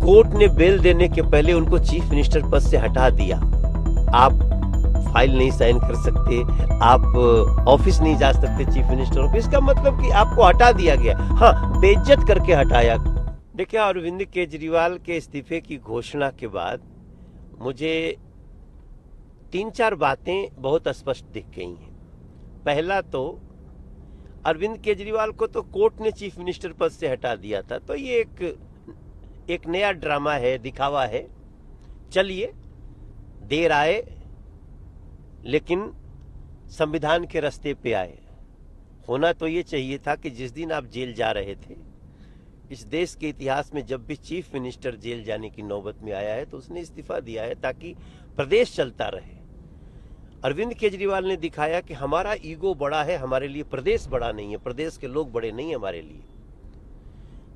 Court ने bell देने के पहले उनको चीफ मिनिस्टर पद से हटा दिया। आप फाइल नहीं साइन कर सकते, आप ऑफिस नहीं जा सकते चीफ मिनिस्टर ऑफिस, इसका मतलब कि आपको हटा दिया गया। हाँ, बेइज्जत करके हटाया। देखिए, अरविंद केजरीवाल के इस्तीफे की घोषणा के बाद मुझे 3-4 बातें बहुत स्पष्ट दिख गई हैं। पहला तो अरविंद केजरीवाल को तो कोर्ट ने चीफ मिनिस्टर पद से हटा दिया था, तो ये एक नया ड्रामा है, दिखावा है। चलिए, देर आए लेकिन संविधान के रास्ते पे आए। होना तो ये चाहिए था कि जिस दिन आप जेल जा रहे थे, इस देश के इतिहास में जब भी चीफ मिनिस्टर जेल जाने की नौबत में आया है तो उसने इस्तीफा दिया है ताकि प्रदेश चलता रहे। अरविंद केजरीवाल ने दिखाया कि हमारा ईगो बड़ा है, हमारे लिए प्रदेश बड़ा नहीं है, प्रदेश के लोग बड़े नहीं है हमारे लिए।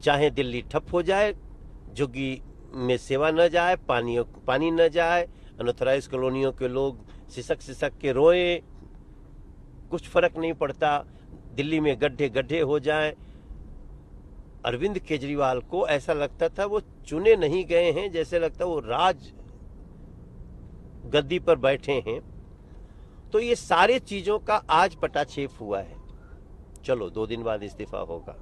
चाहे दिल्ली ठप हो जाए, झुग्गी में सेवा न जाए, पानी न जाए, अनऑथराइज कॉलोनियों के लोग सिसक के रोए, कुछ फर्क नहीं पड़ता। दिल्ली में गड्ढे हो जाएं। अरविंद केजरीवाल को ऐसा लगता था वो चुने नहीं गए हैं, जैसे लगता वो राज गद्दी पर बैठे हैं। तो ये सारे चीजों का आज पटाक्षेप हुआ है। चलो, 2 दिन बाद इस्तीफा होगा,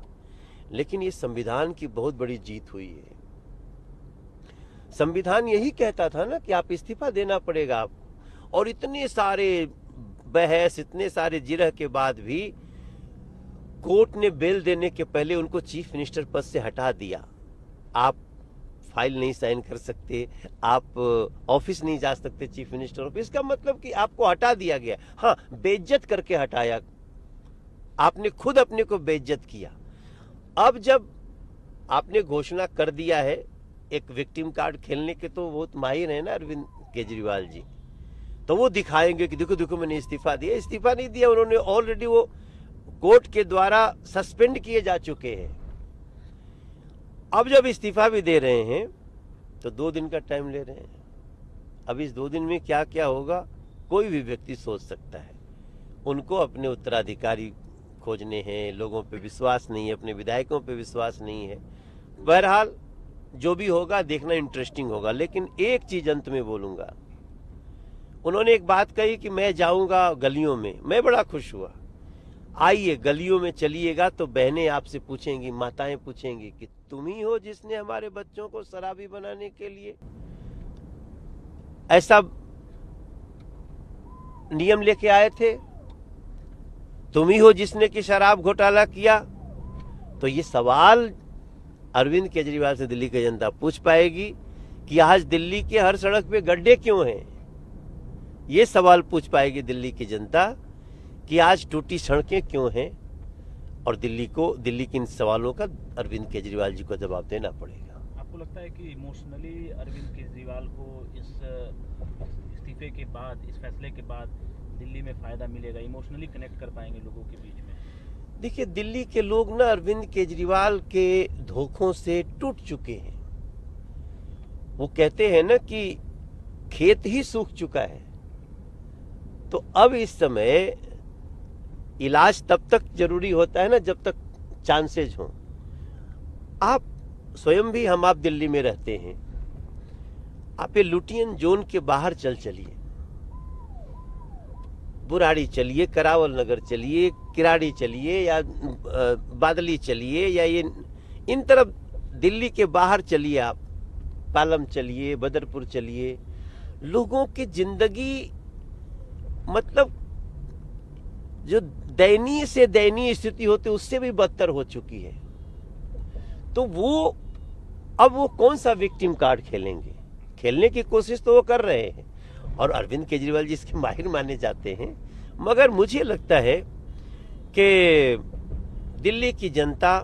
लेकिन ये संविधान की बहुत बड़ी जीत हुई है। संविधान यही कहता था ना कि आप इस्तीफा देना पड़ेगा आपको, और इतने सारे बहस, इतने सारे जिरह के बाद भी कोर्ट ने बेल देने के पहले उनको चीफ मिनिस्टर पद से हटा दिया। आप फाइल नहीं साइन कर सकते, आप ऑफिस नहीं जा सकते चीफ मिनिस्टर ऑफिस, इसका मतलब कि आपको हटा दिया गया। हाँ, बेइज्जत करके हटाया, आपने खुद अपने को बेइज्जत किया। अब जब आपने घोषणा कर दिया है, एक विक्टिम कार्ड खेलने के तो बहुत माहिर है ना अरविंद केजरीवाल जी, तो वो दिखाएंगे कि देखो देखो मैंने इस्तीफा दिया। इस्तीफा नहीं दिया उन्होंने, ऑलरेडी वो कोर्ट के द्वारा सस्पेंड किए जा चुके हैं। अब जब इस्तीफा भी दे रहे हैं तो 2 दिन का टाइम ले रहे हैं। अब इस 2 दिन में क्या क्या होगा कोई भी व्यक्ति सोच सकता है। उनको अपने उत्तराधिकारी खोजने हैं, लोगों पे विश्वास नहीं है, अपने विधायकों पे विश्वास नहीं है। बहरहाल जो भी होगा देखना इंटरेस्टिंग होगा। लेकिन एक चीज अंत में बोलूंगा, उन्होंने एक बात कही कि मैं जाऊंगा गलियों में। मैं बड़ा खुश हुआ। आइए, गलियों में चलिएगा तो बहनें आपसे पूछेंगी, माताएं पूछेंगी कि तुम ही हो जिसने हमारे बच्चों को शराबी बनाने के लिए ऐसा नियम लेके आए थे, तुम ही हो जिसने कि शराब घोटाला किया। तो ये सवाल अरविंद केजरीवाल से दिल्ली की जनता पूछ पाएगी कि आज दिल्ली के हर सड़क पे गड्ढे क्यों हैं। ये सवाल पूछ पाएगी दिल्ली की जनता कि आज टूटी सड़कें क्यों हैं, और दिल्ली के इन सवालों का अरविंद केजरीवाल जी को जवाब देना पड़ेगा। आपको लगता है कि इमोशनली अरविंद केजरीवाल को इस इस्तीफे के बाद, इस फैसले के बाद दिल्ली में फायदा मिलेगा, इमोशनली कनेक्ट कर पाएंगे लोगों के बीच में? देखिए, दिल्ली के लोग ना अरविंद केजरीवाल के धोखों से टूट चुके हैं। वो कहते हैं ना कि खेत ही सूख चुका है। तो अब इस समय इलाज तब तक जरूरी होता है ना जब तक चांसेज हों। आप स्वयं भी, आप दिल्ली में रहते हैं, आप ये लुटियन जोन के बाहर चलिए, बुराड़ी चलिए, करावल नगर चलिए, किराड़ी चलिए, या बादली चलिए, या ये इन तरफ दिल्ली के बाहर चलिए, आप पालम चलिए, बदरपुर चलिए। लोगों की जिंदगी मतलब जो दयनीय से दयनीय स्थिति होती है उससे भी बदतर हो चुकी है। तो अब वो कौन सा विक्टिम कार्ड खेलेंगे? खेलने की कोशिश तो वो कर रहे हैं, और अरविंद केजरीवाल जी इसके माहिर माने जाते हैं। मगर मुझे लगता है कि दिल्ली की जनता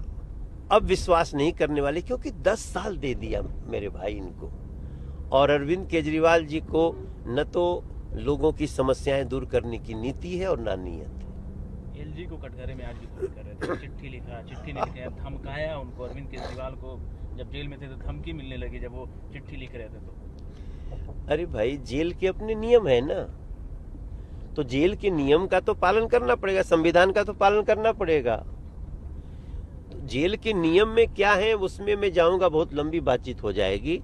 अब विश्वास नहीं करने वाली, क्योंकि 10 साल दे दिया मेरे भाई इनको, और अरविंद केजरीवाल जी को न तो लोगों की समस्याएं दूर करने की नीति है और ना नियत है। एलजी को कटघरे में आज भी फोन कर रहे थे, चिट्ठी नहीं लिखे, धमकाया उनको। अरविंद केजरीवाल को जब जेल में थे तो धमकी मिलने लगी जब वो चिट्ठी लिख रहे थे तो। अरे भाई, जेल के अपने नियम है ना, तो जेल के नियम का तो पालन करना पड़ेगा, संविधान का तो पालन करना पड़ेगा। जेल के नियम में क्या है उसमें मैं जाऊंगा, बहुत लंबी बातचीत हो जाएगी।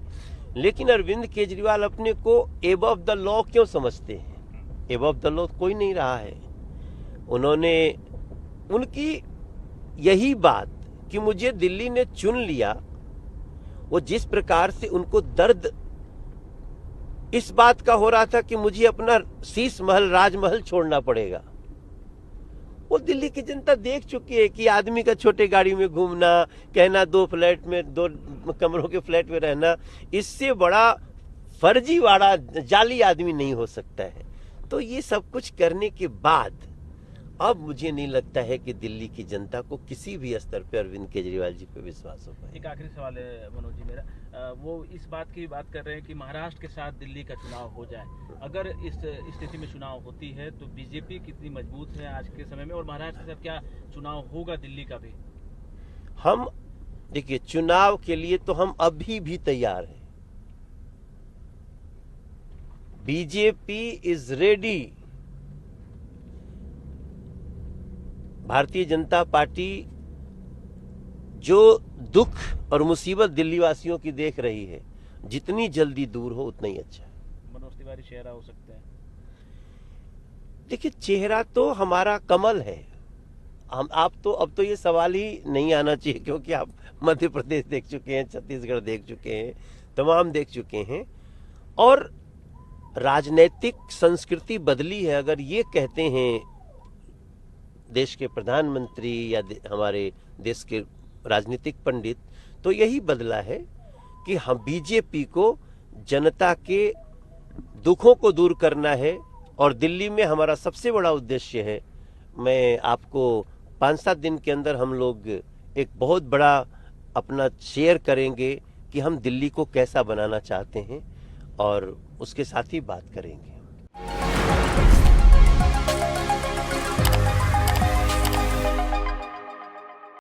लेकिन अरविंद केजरीवाल अपने को एबव द लॉ क्यों समझते हैं? एबव द लॉ कोई नहीं रहा है। उन्होंने, उनकी यही बात कि मुझे दिल्ली ने चुन लिया, वो जिस प्रकार से उनको दर्द इस बात का हो रहा था कि मुझे अपना शीश महल, राजमहल छोड़ना पड़ेगा, वो दिल्ली की जनता देख चुकी है कि आदमी का छोटे गाड़ी में घूमना, कहना 2 फ्लैट में, 2 कमरों के फ्लैट में रहना, इससे बड़ा फर्जीवाड़ा जाली आदमी नहीं हो सकता है। तो ये सब कुछ करने के बाद अब मुझे नहीं लगता है कि दिल्ली की जनता को किसी भी स्तर पर अरविंद केजरीवाल जी पे विश्वास हो पाए। एक आखिरी सवाल है मनोज जी मेरा, वो इस बात की बात कर रहे हैं कि महाराष्ट्र के साथ दिल्ली का चुनाव हो जाए। अगर इस स्थिति में चुनाव होती है तो बीजेपी कितनी मजबूत है आज के समय में, और महाराष्ट्र के साथ क्या चुनाव होगा दिल्ली का भी? हम देखिए, चुनाव के लिए तो हम अभी भी तैयार हैं। BJP is ready. Bharatiya Janata party जो दुख और मुसीबत दिल्ली वासियों की देख रही है, जितनी जल्दी दूर हो उतना ही अच्छा है। मनोज तिवारी चेहरा हो सकते हैं? देखिए, चेहरा तो हमारा कमल है। हम, आप तो अब तो ये सवाल ही नहीं आना चाहिए, क्योंकि आप मध्य प्रदेश देख चुके हैं, छत्तीसगढ़ देख चुके हैं, तमाम देख चुके हैं, और राजनीतिक संस्कृति बदली है। अगर ये कहते हैं देश के प्रधानमंत्री या हमारे देश के राजनीतिक पंडित, तो यही बदला है कि हम बीजेपी को जनता के दुखों को दूर करना है, और दिल्ली में हमारा सबसे बड़ा उद्देश्य है। मैं आपको 5-7 दिन के अंदर हम लोग एक बहुत बड़ा अपना शेयर करेंगे कि हम दिल्ली को कैसा बनाना चाहते हैं, और उसके साथ ही बात करेंगे।